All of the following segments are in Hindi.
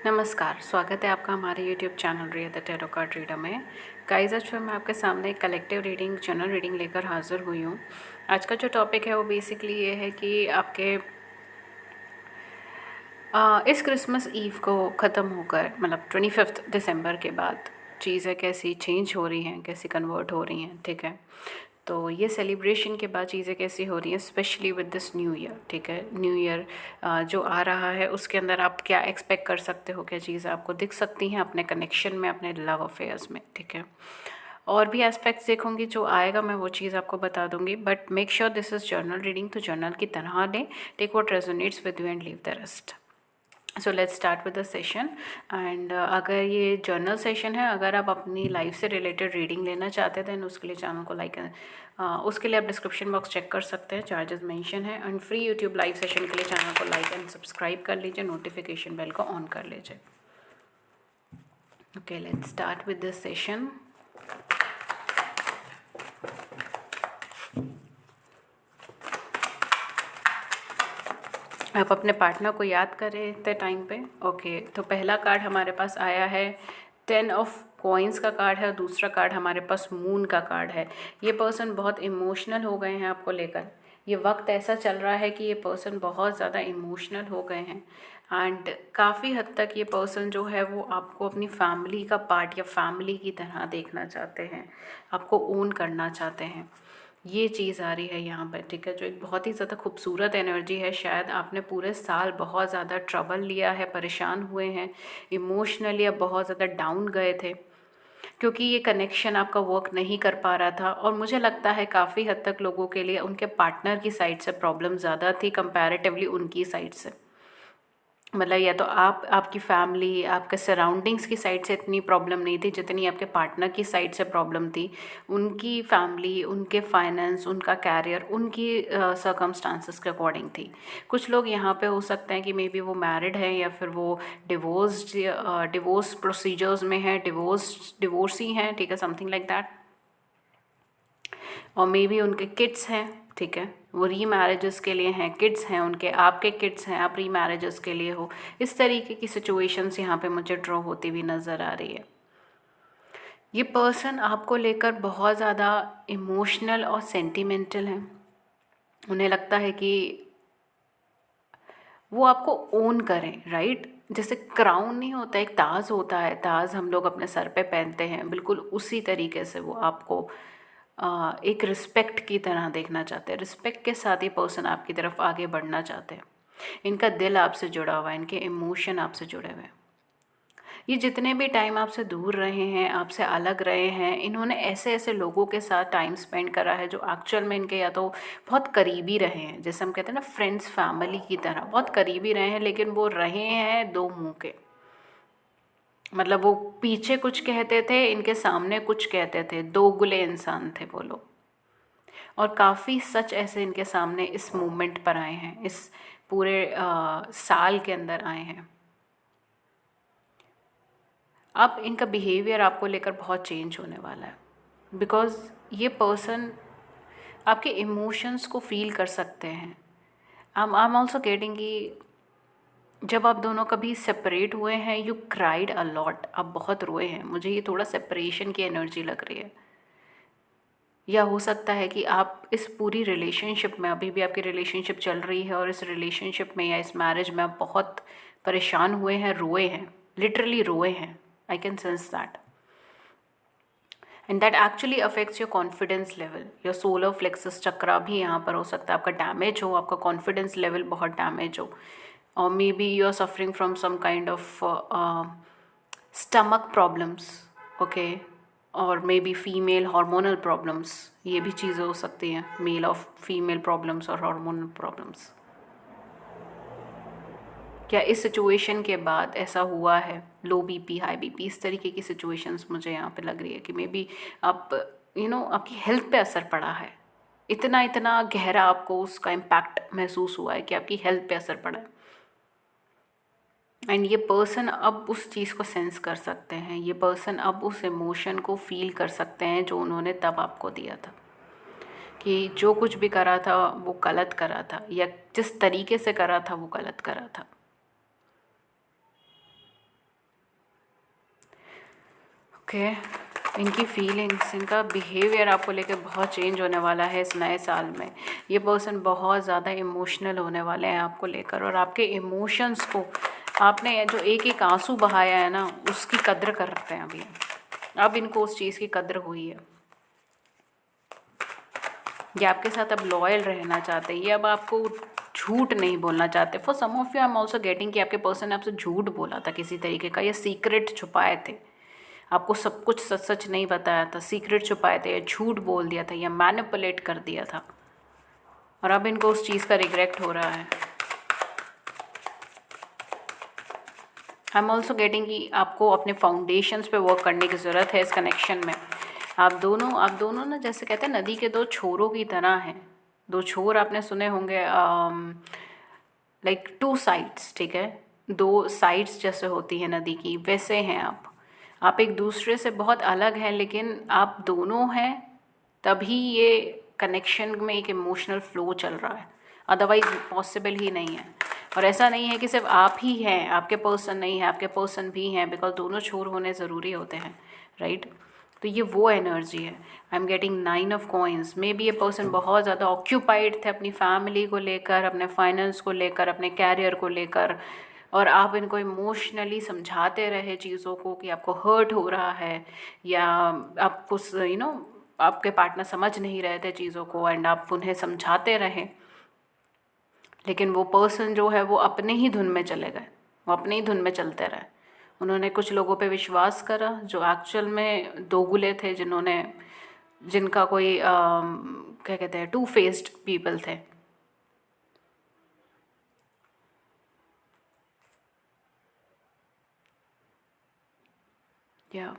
नमस्कार, स्वागत है आपका हमारे YouTube channel Riya the tarot card reader में। गाइस, आज फिर मैं आपके सामने एक कलेक्टिव रीडिंग, जनरल रीडिंग लेकर हाज़िर हुई हूँ। आज का जो टॉपिक है वो बेसिकली ये है कि आपके इस क्रिसमस ईव को ख़त्म होकर मतलब 25 दिसंबर के बाद चीज़ें कैसी चेंज हो रही हैं, कैसी कन्वर्ट हो रही हैं, ठीक है। तो ये सेलिब्रेशन के बाद चीज़ें कैसी हो रही हैं, specially with this new year, ठीक है। न्यू ईयर जो आ रहा है उसके अंदर आप क्या एक्सपेक्ट कर सकते हो, क्या चीज़ें आपको दिख सकती हैं अपने कनेक्शन में, अपने लव अफेयर्स में, ठीक है। और भी एस्पेक्ट्स देखूंगी, जो आएगा मैं वो चीज़ आपको बता दूंगी, but make sure this is journal reading, तो जर्नल की तरह लें, take what resonates with you and leave the rest. So let's start with the session. And अगर ये जर्नल सेशन है, अगर आप अपनी लाइफ से रिलेटेड रीडिंग लेना चाहते थे उसके लिए चैनल को लाइक उसके लिए आप डिस्क्रिप्शन बॉक्स चेक कर सकते हैं, चार्जेस मेंशन है। And free YouTube live session के लिए चैनल को लाइक एंड सब्सक्राइब कर लीजिए, नोटिफिकेशन बेल को ऑन कर लीजिए। Okay, let's start with this session. आप अपने पार्टनर को याद कर रहे थे टाइम पे। ओके, तो पहला कार्ड हमारे पास आया है 10 ऑफ कॉइन्स का कार्ड है, और दूसरा कार्ड हमारे पास मून का कार्ड है। ये पर्सन बहुत इमोशनल हो गए हैं आपको लेकर। ये वक्त ऐसा चल रहा है कि ये पर्सन बहुत ज़्यादा इमोशनल हो गए हैं, एंड काफ़ी हद तक ये पर्सन जो है वो आपको अपनी फैमिली का पार्ट या फैमिली की तरह देखना चाहते हैं, आपको ओन करना चाहते हैं। ये चीज़ आ रही है यहाँ पर, ठीक है, जो एक बहुत ही ज़्यादा खूबसूरत एनर्जी है। शायद आपने पूरे साल बहुत ज़्यादा ट्रबल लिया है, परेशान हुए हैं इमोशनली, अब बहुत ज़्यादा डाउन गए थे क्योंकि ये कनेक्शन आपका वर्क नहीं कर पा रहा था। और मुझे लगता है काफ़ी हद तक लोगों के लिए उनके पार्टनर की साइड से प्रॉब्लम ज़्यादा थी कंपैरेटिवली उनकी साइड से। मतलब या तो आप, आपकी फैमिली, आपके सराउंडिंग्स की साइड से इतनी प्रॉब्लम नहीं थी जितनी आपके पार्टनर की साइड से प्रॉब्लम थी। उनकी फैमिली, उनके फाइनेंस, उनका कैरियर, उनकी सर्कमस्टांसेस के अकॉर्डिंग थी। कुछ लोग यहाँ पे हो सकते हैं कि मे बी वो मैरिड है या फिर वो डिवोर्स प्रोसीजर्स में है, डिवोर्सी हैं, ठीक है, समथिंग लाइक दैट। और मे बी उनके किड्स हैं, ठीक है, वो री मैरिजेस के लिए हैं, किड्स हैं उनके, आपके किड्स हैं, आप री मैरिजेस के लिए हो। इस तरीके की सिचुएशंस यहाँ पे मुझे ड्रॉ होती हुई नज़र आ रही है। ये पर्सन आपको लेकर बहुत ज़्यादा इमोशनल और सेंटिमेंटल है। उन्हें लगता है कि वो आपको ओन करें, राइट। जैसे क्राउन नहीं होता, एक ताज होता है, ताज हम लोग अपने सर पे पहनते हैं, बिल्कुल उसी तरीके से वो आपको एक रिस्पेक्ट की तरह देखना चाहते हैं। रिस्पेक्ट के साथ ये पर्सन आपकी तरफ आगे बढ़ना चाहते हैं। इनका दिल आपसे जुड़ा हुआ है, इनके इमोशन आपसे जुड़े हुए हैं। ये जितने भी टाइम आपसे दूर रहे हैं, आपसे अलग रहे हैं, इन्होंने ऐसे ऐसे लोगों के साथ टाइम स्पेंड करा है जो एक्चुअल में इनके या तो बहुत करीबी रहे हैं, जैसे हम कहते हैं ना फ्रेंड्स, फैमिली की तरह बहुत करीबी रहे हैं, लेकिन वो रहे हैं दो मुंह के। मतलब वो पीछे कुछ कहते थे, इनके सामने कुछ कहते थे, दोगले इंसान थे वो लोग। और काफ़ी सच ऐसे इनके सामने इस मूवमेंट पर आए हैं, इस पूरे साल के अंदर आए हैं। अब इनका बिहेवियर आपको लेकर बहुत चेंज होने वाला है, बिकॉज़ ये पर्सन आपके इमोशंस को फील कर सकते हैं। आई एम ऑल्सो गेटिंग कि जब आप दोनों कभी सेपरेट हुए हैं, यू क्राइड अ लॉट, आप बहुत रोए हैं। मुझे ये थोड़ा सेपरेशन की एनर्जी लग रही है। या हो सकता है कि आप इस पूरी रिलेशनशिप में, अभी भी आपकी रिलेशनशिप चल रही है, और इस रिलेशनशिप में या इस मैरिज में आप बहुत परेशान हुए हैं, रोए हैं, लिटरली रोए हैं। I can sense that, and that actually affects your confidence level. Your solar plexus chakra भी यहाँ पर हो सकता है आपका डैमेज हो, आपका कॉन्फिडेंस लेवल बहुत डैमेज हो, और maybe you are suffering from some kind of stomach problems, okay, और maybe female hormonal problems. ये भी चीज़ें हो सकती हैं, मेल ऑफ फीमेल प्रॉब्लम्स और हार्मोनल प्रॉब्लम्स। क्या इस सिचुएशन के बाद ऐसा हुआ है, लो बीपी, हाई बीपी, इस तरीके की सिचुएशंस मुझे यहाँ पे लग रही है कि मे बी आप आपकी हेल्थ पे असर पड़ा है, इतना इतना गहरा आपको उसका इम्पैक्ट महसूस हुआ है कि आपकी हेल्थ पे असर पड़ा है। एंड ये पर्सन अब उस चीज़ को सेंस कर सकते हैं, ये पर्सन अब उस इमोशन को फील कर सकते हैं जो उन्होंने तब आपको दिया था, कि जो कुछ भी करा था वो गलत करा था, या जिस तरीके से करा था वो गलत करा था। ओके, इनकी फीलिंग्स, इनका बिहेवियर आपको लेके बहुत चेंज होने वाला है इस नए साल में। ये पर्सन बहुत ज़्यादा इमोशनल होने वाले हैं आपको लेकर, और आपके इमोशंस को, आपने जो एक एक आंसू बहाया है ना, उसकी कद्र करते हैं अभी। अब इनको उस चीज़ की कद्र हुई है। ये आपके साथ अब लॉयल रहना चाहते हैं, ये अब आपको झूठ नहीं बोलना चाहते। For some of you I am also getting कि आपके पर्सन ने आपसे झूठ बोला था किसी तरीके का, या सीक्रेट छुपाए थे, आपको सब कुछ सच सच नहीं बताया था, सीक्रेट छुपाए थे, या झूठ बोल दिया था, या मैनिपुलेट कर दिया था, और अब इनको उस चीज़ का रिग्रेट हो रहा है। आई एम ऑल्सो गेटिंग कि आपको अपने फाउंडेशंस पे वर्क करने की ज़रूरत है इस कनेक्शन में। आप दोनों ना, जैसे कहते हैं नदी के दो छोरों की तरह हैं। दो छोर आपने सुने होंगे, लाइक टू साइड्स, ठीक है, दो साइड्स जैसे होती है नदी की, वैसे हैं आप एक दूसरे से बहुत अलग हैं, लेकिन आप दोनों हैं, तभी ये कनेक्शन में एक इमोशनल फ्लो चल रहा है, अदरवाइज पॉसिबल ही नहीं है। और ऐसा नहीं है कि सिर्फ आप ही हैं, आपके पर्सन नहीं है, आपके पर्सन भी हैं, बिकॉज दोनों छोर होने ज़रूरी होते हैं, राइट। तो ये वो एनर्जी है। I am getting 9 of coins. May be ये पर्सन बहुत ज़्यादा ऑक्यूपाइड थे अपनी फैमिली को लेकर, अपने फाइनेंस को लेकर, अपने कैरियर को लेकर, और आप इनको इमोशनली समझाते रहे चीज़ों को कि आपको हर्ट हो रहा है, या आपको आपके पार्टनर समझ नहीं रहे थे चीज़ों को, एंड आप उन्हें समझाते रहे, लेकिन वो पर्सन जो है वो अपने ही धुन में चले गए, वो अपने ही धुन में चलते रहे। उन्होंने कुछ लोगों पे विश्वास करा जो एक्चुअल में दोगुले थे, जिनका कोई क्या कहते हैं, टू फेस्ड पीपल थे। या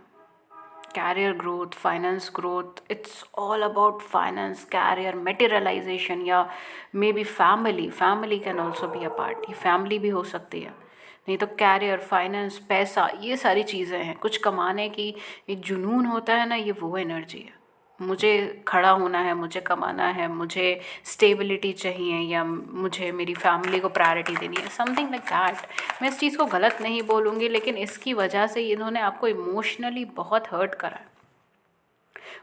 career growth, finance growth, it's all about finance, career, materialization, या may be family can also be a part. ये फैमिली भी हो सकती है, नहीं तो कैरियर, फाइनेंस, पैसा, ये सारी चीज़ें हैं। कुछ कमाने की एक जुनून होता है ना, ये वो एनर्जी है। मुझे खड़ा होना है, मुझे कमाना है, मुझे स्टेबिलिटी चाहिए, या मुझे मेरी फैमिली को प्रायोरिटी देनी है, समथिंग लाइक दैट। मैं इस चीज़ को गलत नहीं बोलूँगी, लेकिन इसकी वजह से इन्होंने आपको इमोशनली बहुत हर्ट करा है।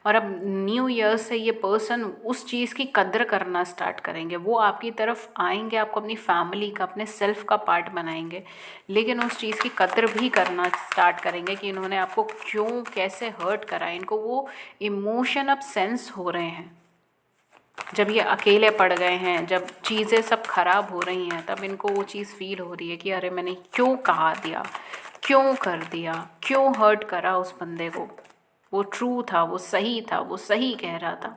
और अब न्यू ईयर से ये पर्सन उस चीज़ की कद्र करना स्टार्ट करेंगे। वो आपकी तरफ आएंगे, आपको अपनी फैमिली का, अपने सेल्फ का पार्ट बनाएंगे, लेकिन उस चीज़ की कद्र भी करना स्टार्ट करेंगे कि इन्होंने आपको क्यों, कैसे हर्ट करा। इनको वो इमोशन अब सेंस हो रहे हैं। जब ये अकेले पड़ गए हैं, जब चीज़ें सब खराब हो रही हैं, तब इनको वो चीज़ फील हो रही है कि अरे मैंने क्यों कहा दिया, क्यों कर दिया, क्यों हर्ट करा उस बंदे को। वो ट्रू था, वो सही था, वो सही कह रहा था।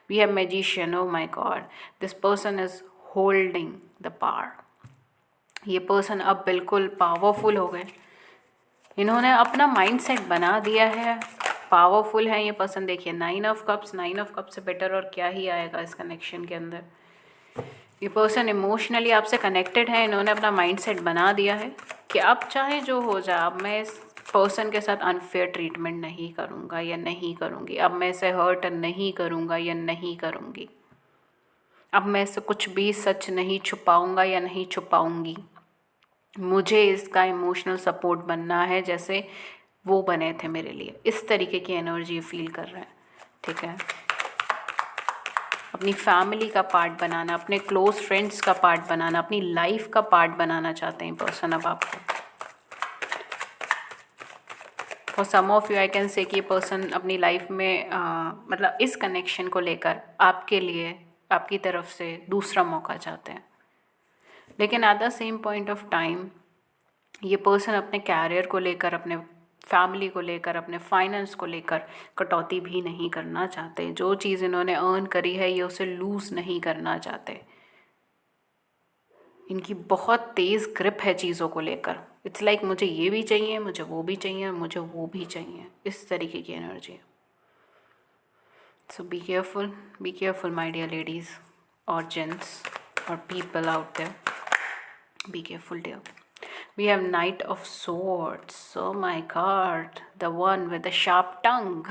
We have magician, oh my God, this person is holding the power. ये पर्सन अब बिल्कुल पावरफुल हो गए। इन्होंने अपना माइंडसेट बना दिया है, पावरफुल है ये पर्सन। देखिए 9 ऑफ कप्स, 9 ऑफ कप से बेटर और क्या ही आएगा इस कनेक्शन के अंदर। ये पर्सन इमोशनली आपसे कनेक्टेड है। इन्होंने अपना माइंडसेट बना दिया है कि अब चाहे जो हो जाए, अब मैं इस पर्सन के साथ अनफेयर ट्रीटमेंट नहीं करूँगा या नहीं करूँगी, अब मैं इसे हर्ट नहीं करूँगा या नहीं करूँगी, अब मैं इसे कुछ भी सच नहीं छुपाऊँगा या नहीं छुपाऊँगी। मुझे इसका इमोशनल सपोर्ट बनना है जैसे वो बने थे मेरे लिए। इस तरीके की एनर्जी फील कर रहे हैं, ठीक है। अपनी फैमिली का पार्ट बनाना, अपने क्लोज फ्रेंड्स का पार्ट बनाना, अपनी लाइफ का पार्ट बनाना चाहते हैं पर्सन अब आपको। For some of you I can say कि ये पर्सन अपनी लाइफ में मतलब इस कनेक्शन को लेकर आपके लिए, आपकी तरफ से दूसरा मौका चाहते हैं, लेकिन at the same point of time ये पर्सन अपने कैरियर को लेकर, अपने फैमिली को लेकर, अपने फाइनेंस को लेकर कटौती भी नहीं करना चाहते। जो चीज़ इन्होंने अर्न करी है ये उसे लूज़ नहीं करना चाहते। इनकी बहुत तेज़ ग्रिप है चीज़ों को लेकर। इट्स लाइक मुझे ये भी चाहिए, मुझे वो भी चाहिए, मुझे वो भी चाहिए, इस तरीके की एनर्जी है। So be careful my dear ladies और जेंट्स और people out there, be careful dear. We have Knight of Swords. Oh my God, the one with the sharp tongue.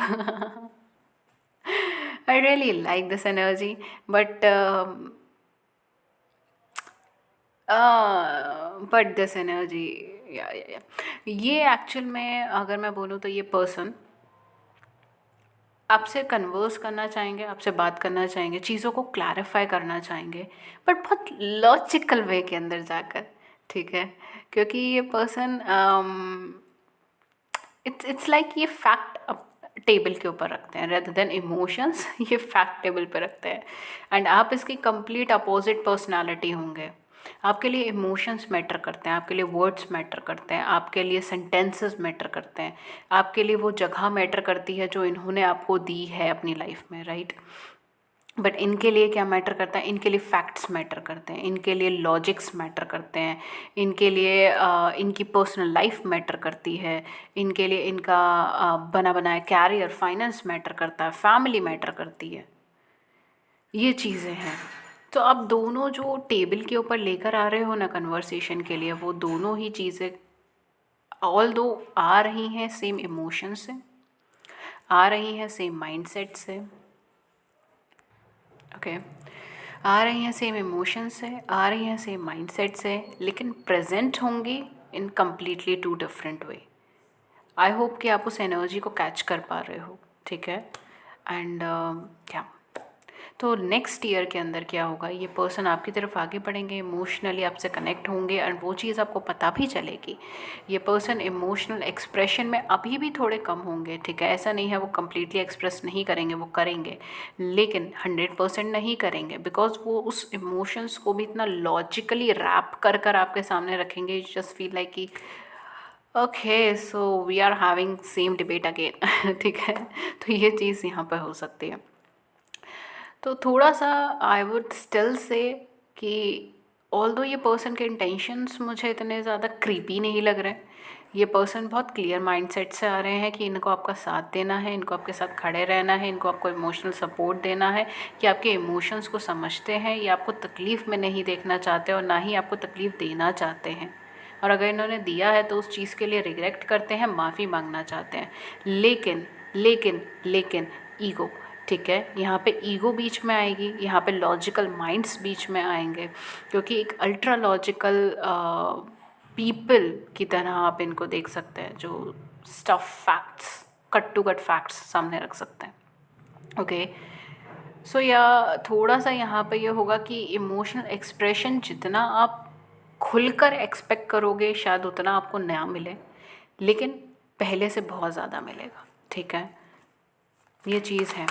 I really like this energy, but this energy, yeah. ये एक्चुअल में अगर मैं बोलूँ तो ये पर्सन आपसे कन्वर्स करना चाहेंगे, आपसे बात करना चाहेंगे, चीज़ों को क्लैरिफाई करना चाहेंगे, बट बहुत लॉजिकल वे के अंदर जाकर, ठीक है। क्योंकि ये पर्सन इट्स लाइक ये फैक्ट टेबल के ऊपर रखते हैं रेदर देन इमोशंस। ये फैक्ट टेबल पे रखते हैं एंड आप इसकी कंप्लीट अपोजिट पर्सनालिटी होंगे। आपके लिए इमोशंस मैटर करते हैं, आपके लिए वर्ड्स मैटर करते हैं, आपके लिए सेंटेंसेस मैटर करते हैं, आपके लिए वो जगह मैटर करती है जो इन्होंने आपको दी है अपनी लाइफ में, राइट। बट इनके लिए क्या मैटर करता है, इनके लिए फैक्ट्स मैटर करते हैं, इनके लिए लॉजिक्स मैटर करते हैं, इनके लिए इनकी पर्सनल लाइफ मैटर करती है, इनके लिए इनका बना बनाया कैरियर, फाइनेंस मैटर करता है, फैमिली मैटर करती है, ये चीज़ें हैं। तो आप दोनों जो टेबल के ऊपर लेकर आ रहे हो ना कन्वर्सेशन के लिए, वो दोनों ही चीज़ें ऑल दो आ रही हैं सेम इमोशन से, आ रही हैं सेम माइंडसेट से, ओके आ रही हैं सेम इमोशन से, आ रही हैं सेम माइंडसेट से, लेकिन प्रेजेंट होंगी in completely two different way. I hope कि आप उस एनर्जी को कैच कर पा रहे हो, ठीक है। एंड क्या तो नेक्स्ट ईयर के अंदर क्या होगा, ये पर्सन आपकी तरफ आगे बढ़ेंगे, इमोशनली आपसे कनेक्ट होंगे एंड वो चीज़ आपको पता भी चलेगी। ये पर्सन इमोशनल एक्सप्रेशन में अभी भी थोड़े कम होंगे, ठीक है। ऐसा नहीं है वो कम्प्लीटली एक्सप्रेस नहीं करेंगे, वो करेंगे, लेकिन 100% नहीं करेंगे, बिकॉज वो उस इमोशंस को भी इतना लॉजिकली रैप कर कर आपके सामने रखेंगे, जस्ट फील लाइक कि okay so we are having same debate again. ठीक है, तो ये चीज़ यहाँ पर हो सकती है। तो थोड़ा सा आई वुड स्टिल से कि ऑल्दो ये पर्सन के इंटेंशंस मुझे इतने ज़्यादा क्रीपी नहीं लग रहे, ये पर्सन बहुत क्लियर माइंडसेट से आ रहे हैं कि इनको आपका साथ देना है, इनको आपके साथ खड़े रहना है, इनको आपको इमोशनल सपोर्ट देना है, कि आपके इमोशंस को समझते हैं, ये आपको तकलीफ़ में नहीं देखना चाहते और ना ही आपको तकलीफ़ देना चाहते हैं। और अगर इन्होंने दिया है तो उस चीज़ के लिए रिग्रेट करते हैं, माफ़ी मांगना चाहते हैं। लेकिन लेकिन लेकिन ईगो, ठीक है, यहाँ पे ईगो बीच में आएगी, यहाँ पे लॉजिकल माइंड्स बीच में आएंगे, क्योंकि एक अल्ट्रा लॉजिकल पीपल की तरह आप इनको देख सकते हैं, जो stuff facts, cut to cut facts सामने रख सकते हैं। ओके सो या थोड़ा सा यहाँ पे ये होगा कि इमोशनल एक्सप्रेशन जितना आप खुलकर एक्सपेक्ट करोगे शायद उतना आपको नया मिले, लेकिन पहले से बहुत ज़्यादा मिलेगा, ठीक है, ये चीज़ है।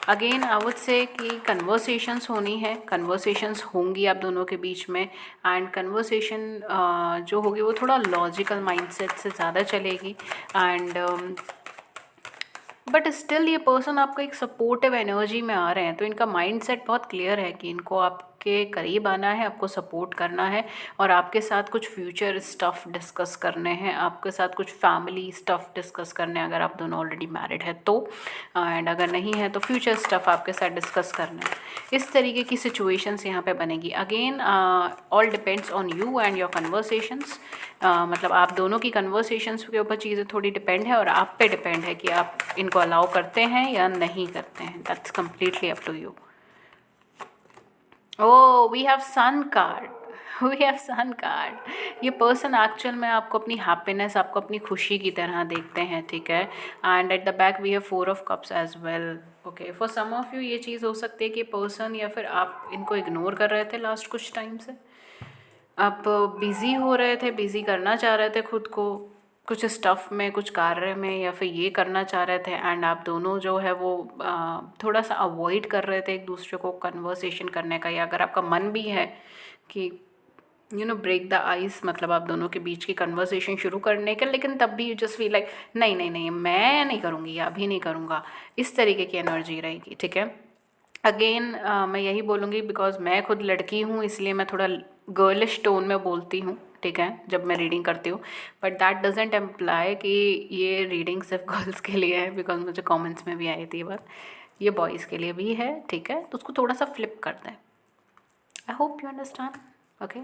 अगेन आई वुड से कि कन्वर्सेशंस होनी है, कन्वर्सेशंस होंगी आप दोनों के बीच में, एंड कन्वर्सेशन जो होगी वो थोड़ा लॉजिकल माइंडसेट से ज़्यादा चलेगी। एंड बट स्टिल ये पर्सन आपको एक सपोर्टिव एनर्जी में आ रहे हैं, तो इनका माइंडसेट बहुत क्लियर है कि इनको आपके करीब आना है, आपको सपोर्ट करना है और आपके साथ कुछ फ्यूचर स्टफ़ डिस्कस करने हैं, आपके साथ कुछ फैमिली स्टफ़ डिस्कस करने हैं, अगर आप दोनों ऑलरेडी मैरिड है तो, एंड अगर नहीं है तो फ्यूचर स्टफ़ आपके साथ डिस्कस करना है। इस तरीके की सिचुएशंस यहाँ पे बनेगी। Again all depends on you and your conversations, मतलब आप दोनों की कन्वर्सेशंस के ऊपर चीज़ें थोड़ी डिपेंड है और आप पे डिपेंड है कि आप इनको अलाउ करते हैं या नहीं करते हैं। That's completely up to you. Oh we have sun card, we have sun card. ये पर्सन एक्चुअल में आपको अपनी हैप्पीनेस, आपको अपनी खुशी की तरह देखते हैं, ठीक है। And at the back we have 4 of cups as well. Okay for some of you ये चीज़ हो सकती है कि पर्सन या फिर आप इनको इग्नोर कर रहे थे लास्ट कुछ टाइम से, आप बिज़ी हो रहे थे, बिज़ी करना चाह रहे थे खुद को कुछ स्टफ़ में, कुछ कार्य में, या फिर ये करना चाह रहे थे एंड आप दोनों जो है वो थोड़ा सा अवॉइड कर रहे थे एक दूसरे को कन्वर्सेशन करने का, या अगर आपका मन भी है कि ब्रेक द आइस, मतलब आप दोनों के बीच की कन्वर्सेशन शुरू करने का, लेकिन तब भी यू जस्ट फील लाइक नहीं नहीं नहीं मैं नहीं करूँगी या अभी नहीं करूँगा, इस तरीके की एनर्जी रहेगी, ठीक है। अगेन मैं यही बोलूँगी बिकॉज मैं खुद लड़की हूँ, इसलिए मैं थोड़ा गर्लिश टोन में बोलती हूँ, ठीक है, जब मैं रीडिंग करती हूँ, बट दैट डजेंट एम्प्लाई कि ये रीडिंग सिर्फ गर्ल्स के लिए है, बिकॉज मुझे कमेंट्स में भी आई थी ये बात, ये बॉयज़ के लिए भी है, ठीक है, तो उसको थोड़ा सा फ्लिप कर दें। I hope you understand, okay.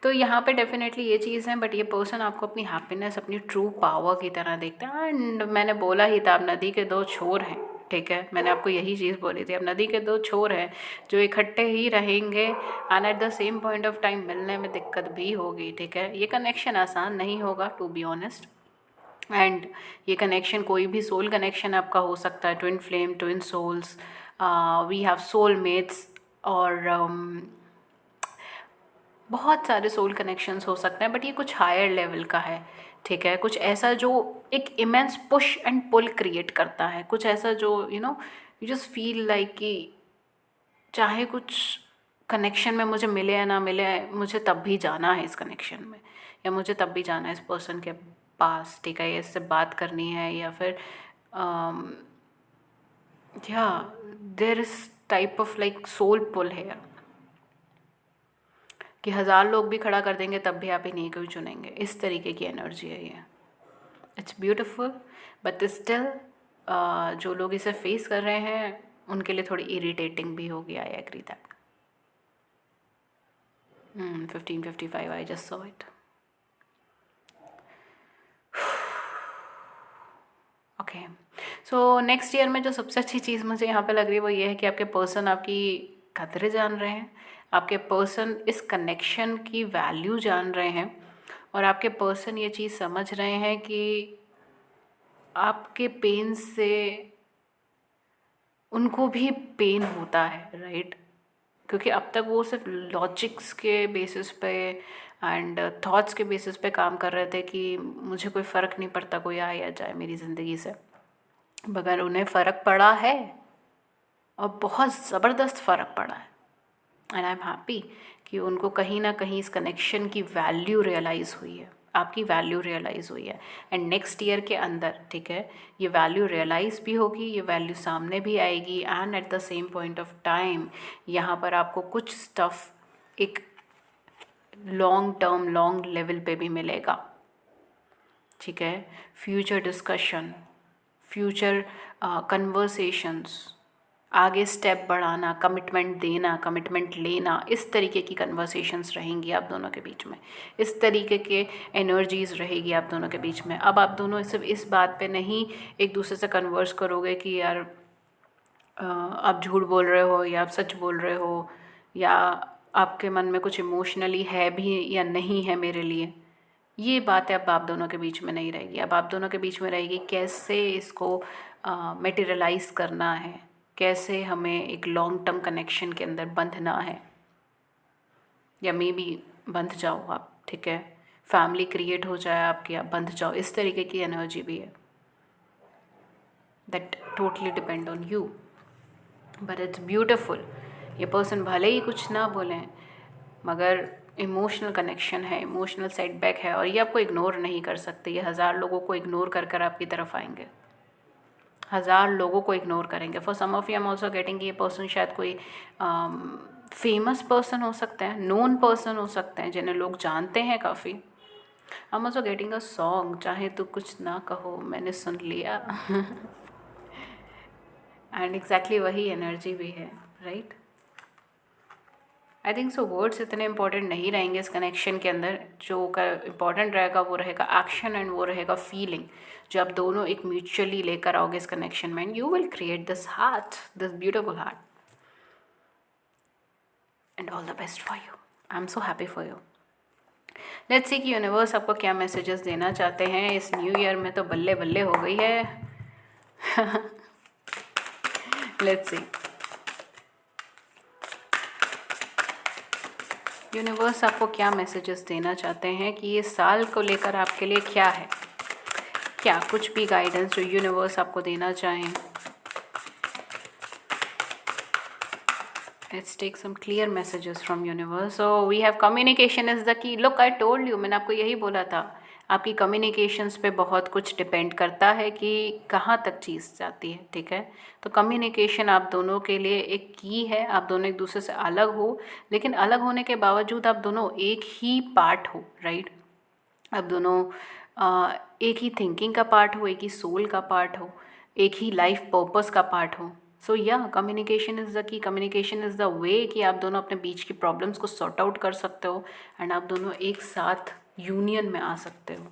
तो यहाँ पे डेफिनेटली ये चीज़ है, बट ये पर्सन आपको अपनी हैप्पीनेस, अपनी ट्रू पावर की तरह देखता है। एंड मैंने बोला ही था, अब नदी के 2 छोर हैं, ठीक है, मैंने आपको यही चीज़ बोली थी, अब नदी के 2 छोर हैं जो इकट्ठे ही रहेंगे and at the same point of time मिलने में दिक्कत भी होगी, ठीक है। ये कनेक्शन आसान नहीं होगा टू बी ऑनेस्ट, एंड ये कनेक्शन कोई भी सोल कनेक्शन आपका हो सकता है, twin flame, twin souls, we have soul mates, और बहुत सारे सोल कनेक्शंस हो सकते हैं, बट ये कुछ हायर लेवल का है, ठीक है। कुछ ऐसा जो एक immense push and pull create करता है, कुछ ऐसा जो यू जस्ट फील लाइक कि चाहे कुछ कनेक्शन में मुझे मिले या ना मिले, मुझे तब भी जाना है इस कनेक्शन में, या मुझे तब भी जाना है इस पर्सन के पास, ठीक है, या इससे बात करनी है, या फिर या there is type of like soul pull है, कि 1000 लोग भी खड़ा कर देंगे तब भी आप इन्हीं को ही चुनेंगे, इस तरीके की एनर्जी है ये। इट्स ब्यूटिफुल, बट स्टिल जो लोग इसे फेस कर रहे हैं उनके लिए थोड़ी इरिटेटिंग भी होगी, I agree that. 1555, I just saw it. Okay, so next year में जो सबसे अच्छी चीज़ मुझे यहाँ पे लग रही है वो ये है कि आपके पर्सन आपकी कदरें जान रहे हैं, आपके पर्सन इस कनेक्शन की वैल्यू जान रहे हैं, और आपके पर्सन ये चीज़ समझ रहे हैं कि आपके पेन से उनको भी पेन होता है, राइट। क्योंकि अब तक वो सिर्फ लॉजिक्स के बेसिस पे एंड थॉट्स के बेसिस पे काम कर रहे थे कि मुझे कोई फ़र्क नहीं पड़ता, कोई आए या जाए मेरी ज़िंदगी से, मगर उन्हें फ़र्क पड़ा है, और बहुत ज़बरदस्त फ़र्क पड़ा है। एंड आई एम हैप्पी कि उनको कहीं ना कहीं इस कनेक्शन की वैल्यू रियलाइज़ हुई है, आपकी वैल्यू रियलाइज़ हुई है, एंड नेक्स्ट ईयर के अंदर, ठीक है, ये वैल्यू रियलाइज़ भी होगी, ये वैल्यू सामने भी आएगी, and at the same point of time यहाँ पर आपको कुछ स्टफ़ एक लॉन्ग टर्म, लॉन्ग लेवल पे भी मिलेगा, ठीक है। फ्यूचर डिस्कशन, फ्यूचर कन्वर्सेशंस, आगे स्टेप बढ़ाना, कमिटमेंट देना, कमिटमेंट लेना, इस तरीके की कन्वर्सेशंस रहेंगी आप दोनों के बीच में, इस तरीके के एनर्जीज़ रहेगी आप दोनों के बीच में। अब आप दोनों सिर्फ इस बात पे नहीं एक दूसरे से कन्वर्स करोगे कि यार आप झूठ बोल रहे हो या आप सच बोल रहे हो, या आपके मन में कुछ इमोशनली है भी या नहीं है मेरे लिए, ये बातें अब आप दोनों के बीच में नहीं रहेगी। अब आप दोनों के बीच में रहेगी कैसे इसको मटेरियलाइज़ करना है, कैसे हमें एक लॉन्ग टर्म कनेक्शन के अंदर बंधना है, या मे बी बंध जाओ आप, ठीक है, फैमिली क्रिएट हो जाए आपकी, आप बंध जाओ, इस तरीके की एनर्जी भी है। That totally depend on you, but it's beautiful. ये पर्सन भले ही कुछ ना बोलें, मगर इमोशनल कनेक्शन है, इमोशनल सेटबैक है, और ये आपको इग्नोर नहीं कर सकते। ये 1000 लोगों को इग्नोर कर कर आपकी तरफ आएंगे, 1000 लोगों को इग्नोर करेंगे। For some of you I am also getting ये पर्सन शायद कोई फेमस पर्सन हो सकते हैं, नोन पर्सन हो सकते हैं, जिन्हें लोग जानते हैं काफ़ी। आई am also getting a song, चाहे तो कुछ ना कहो मैंने सुन लिया एंड एग्जैक्टली वही एनर्जी भी है, right. I think so words इतने इंपॉर्टेंट नहीं रहेंगे इस कनेक्शन के अंदर, जो इम्पॉर्टेंट रहेगा वो रहेगा एक्शन, एंड वो रहेगा फीलिंग, जो आप दोनों एक म्यूचुअली लेकर आओगे इस कनेक्शन में, and you will create this heart, this beautiful heart, and all the best for you. I am so happy for you. Let's see कि यूनिवर्स आपको क्या मैसेजेस देना चाहते हैं इस न्यू ईयर में। तो बल्ले बल्ले हो गई है लेट्स सी यूनिवर्स आपको क्या मैसेजेस देना चाहते हैं कि ये साल को लेकर आपके लिए क्या है, क्या कुछ भी गाइडेंस जो यूनिवर्स आपको देना चाहें। Let's take some clear messages from universe. So we have communication is the key. Look I told you, मैंने आपको यही बोला था, आपकी कम्युनिकेशंस पे बहुत कुछ डिपेंड करता है कि कहाँ तक चीज़ जाती है, ठीक है। तो कम्युनिकेशन आप दोनों के लिए एक की है। आप दोनों एक दूसरे से अलग हो, लेकिन अलग होने के बावजूद आप दोनों एक ही पार्ट हो, राइट। आप दोनों एक ही थिंकिंग का पार्ट हो, एक ही सोल का पार्ट हो, एक ही लाइफ पर्पस का पार्ट हो। सो या कम्युनिकेशन इज़ द की, कम्युनिकेशन इज़ द वे कि आप दोनों अपने बीच की प्रॉब्लम्स को सॉर्ट आउट कर सकते हो, एंड आप दोनों एक साथ यूनियन में आ सकते हो।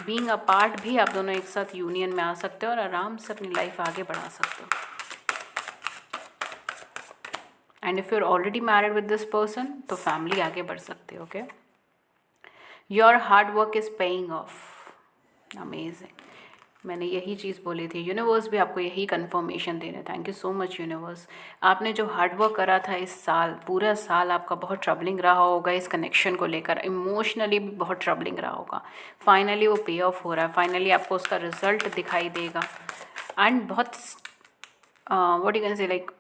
बीइंग अ पार्ट भी आप दोनों एक साथ यूनियन में आ सकते हो और आराम से अपनी लाइफ आगे बढ़ा सकते हो। And if you are already married with this person तो फैमिली आगे बढ़ सकते हो, okay. Your hard work is paying off, amazing, मैंने यही चीज़ बोली थी, यूनिवर्स भी आपको यही कंफर्मेशन दे रहे हैं। Thank you so much universe. आपने जो हार्ड वर्क करा था इस साल, पूरा साल आपका बहुत ट्रबलिंग रहा होगा इस कनेक्शन को लेकर, इमोशनली भी बहुत ट्रबलिंग रहा होगा। फाइनली वो पे ऑफ हो रहा है, फाइनली आपको उसका रिजल्ट दिखाई देगा। एंड बहुत what you can say like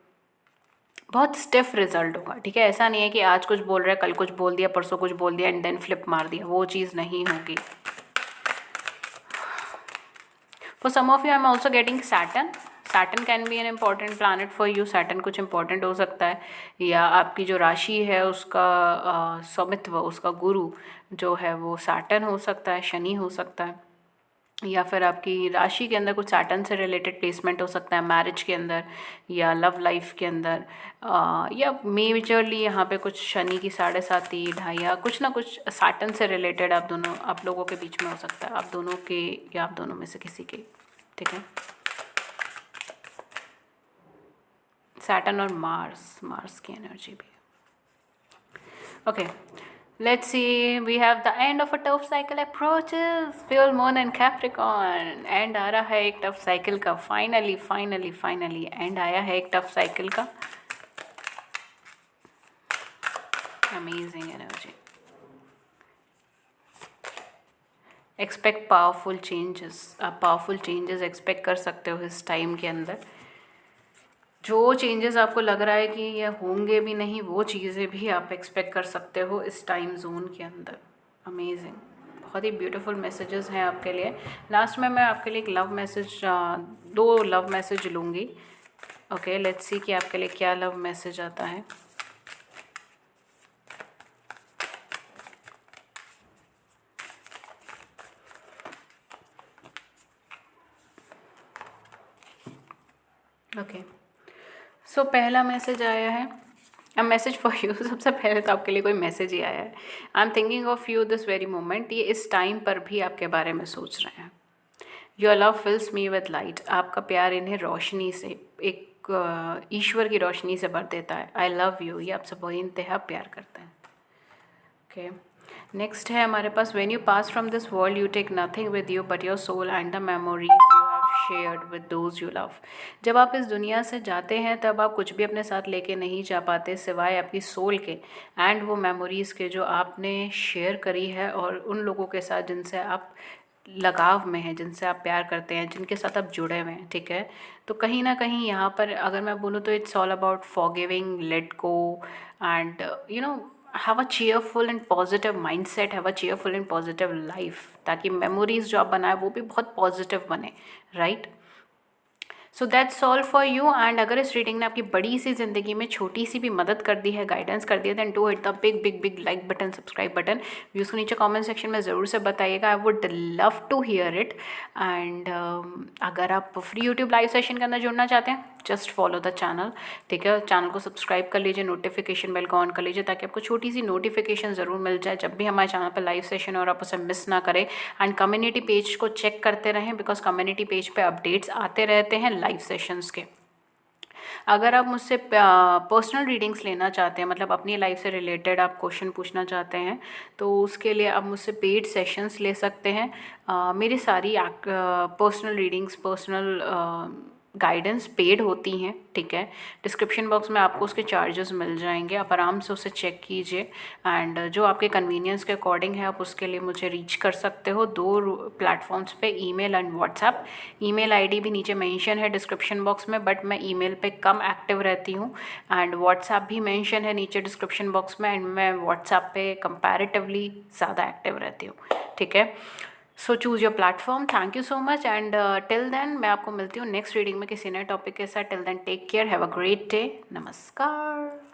बहुत स्टिफ रिजल्ट होगा, ठीक है। ऐसा नहीं है कि आज कुछ बोल रहा है, कल कुछ बोल दिया, परसों कुछ बोल दिया एंड देन फ्लिप मार दिया, वो चीज़ नहीं होगी। For some of you, I'm also getting Saturn. Saturn can be an important planet for you. Saturn कुछ important हो सकता है, या आपकी जो राशि है उसका स्वामित्व, उसका गुरु जो है वो Saturn हो सकता है, शनि हो सकता है, या फिर आपकी राशि के अंदर कुछ सैटर्न से रिलेटेड प्लेसमेंट हो सकता है, मैरिज के अंदर या लव लाइफ के अंदर, या मेजरली यहाँ पे कुछ शनि की 7.5 ढाइया, कुछ ना कुछ सैटर्न से रिलेटेड आप लोगों के बीच में हो सकता है, आप दोनों के या आप दोनों में से किसी के, ठीक है। सैटर्न और मार्स की एनर्जी भी। Okay, let's see, we have the end of a tough cycle approaches, full moon and Capricorn. End आ रहा है एक टफ साइकिल का, फाइनली एंड आया है एक टफ साइकिल का। Amazing energy. Expect powerful changes, आप पावरफुल चेंजेस एक्सपेक्ट कर सकते हो इस टाइम के अंदर। जो चेंजेस आपको लग रहा है कि ये होंगे भी नहीं, वो चीज़ें भी आप एक्सपेक्ट कर सकते हो इस टाइम जोन के अंदर। अमेजिंग, बहुत ही ब्यूटीफुल मैसेजेस हैं आपके लिए। लास्ट में मैं आपके लिए एक लव मैसेज, 2 लव मैसेज लूँगी। ओके, लेट्स सी कि आपके लिए क्या लव मैसेज आता है। ओके, सो पहला मैसेज आया है, अ मैसेज फॉर यू। सबसे पहले तो आपके लिए कोई मैसेज ही आया है। I am thinking of you this very moment. ये इस टाइम पर भी आपके बारे में सोच रहे हैं। Your love fills me with light. आपका प्यार इन्हें रोशनी से, एक ईश्वर की रोशनी से भर देता है। आई लव यू, ये आपसे बहुत इंतहा प्यार करते हैं। ओके, नेक्स्ट है हमारे पास, when you pass from this world you take nothing with you but your soul and the memories you have shared with those you love. जब आप इस दुनिया से जाते हैं तब आप कुछ भी अपने साथ लेके नहीं जा पाते सिवाय आपकी सोल के एंड वो मेमोरीज़ के जो आपने शेयर करी है, और उन लोगों के साथ जिनसे आप लगाव में हैं, जिनसे आप प्यार करते हैं, जिनके साथ आप जुड़े हुए हैं, ठीक है। तो कहीं ना कहीं यहाँ पर अगर मैं बोलूँ तो it's all about forgiving, let go and have a cheerful and positive mindset, have a cheerful and positive life, ताकि मेमोरीज जो आप बनाए वो भी बहुत पॉजिटिव बने, right. So that's all for you. And अगर इस रीडिंग ने आपकी बड़ी सी ज़िंदगी में छोटी सी भी मदद कर दी है, गाइडेंस कर दिया, then do hit the big big big like button, subscribe button. Views को नीचे कमेंट सेक्शन में ज़रूर से बताइएगा, I would love to hear it. And अगर आप फ्री यूट्यूब लाइव सेशन के अंदर जुड़ना चाहते हैं, जस्ट फॉलो द चैनल, ठीक है। चैनल को सब्सक्राइब कर लीजिए, नोटिफिकेशन बेल को ऑन कर लीजिए, ताकि आपको छोटी सी नोटिफिकेशन ज़रूर मिल जाए जब भी हमारे चैनल पर लाइव सेशन और आप उसे मिस ना करें। एंड कम्युनिटी पेज को चेक करते रहें, बिकॉज कम्युनिटी पेज पे अपडेट्स आते रहते हैं लाइव सेशंस के। अगर आप मुझसे पर्सनल रीडिंग्स लेना चाहते हैं, मतलब अपनी लाइफ से रिलेटेड आप क्वेश्चन पूछना चाहते हैं, तो उसके लिए आप मुझसे पेड सेशंस ले सकते हैं। मेरी सारी personal readings, personal guidance paid होती हैं, ठीक है। डिस्क्रिप्शन बॉक्स में आपको उसके चार्जेस मिल जाएंगे, आप आराम से उसे चेक कीजिए। एंड जो आपके कन्वीनियंस के अकॉर्डिंग है, आप उसके लिए मुझे रीच कर सकते हो 2 प्लेटफॉर्म्स पे, email and WhatsApp. Email ID भी नीचे मेंशन है डिस्क्रिप्शन बॉक्स में, बट मैं ईमेल पे कम एक्टिव रहती हूँ। एंड व्हाट्सएप भी मेंशन है नीचे डिस्क्रिप्शन बॉक्स में, एंड मैं व्हाट्सएप पे कंपैरेटिवली ज़्यादा एक्टिव रहती हूँ, ठीक है। So choose your platform. Thank you so much. And till then मैं आपको मिलती हूँ नेक्स्ट रीडिंग में किसी नए टॉपिक के साथ। Till then take care, have a great day, नमस्कार।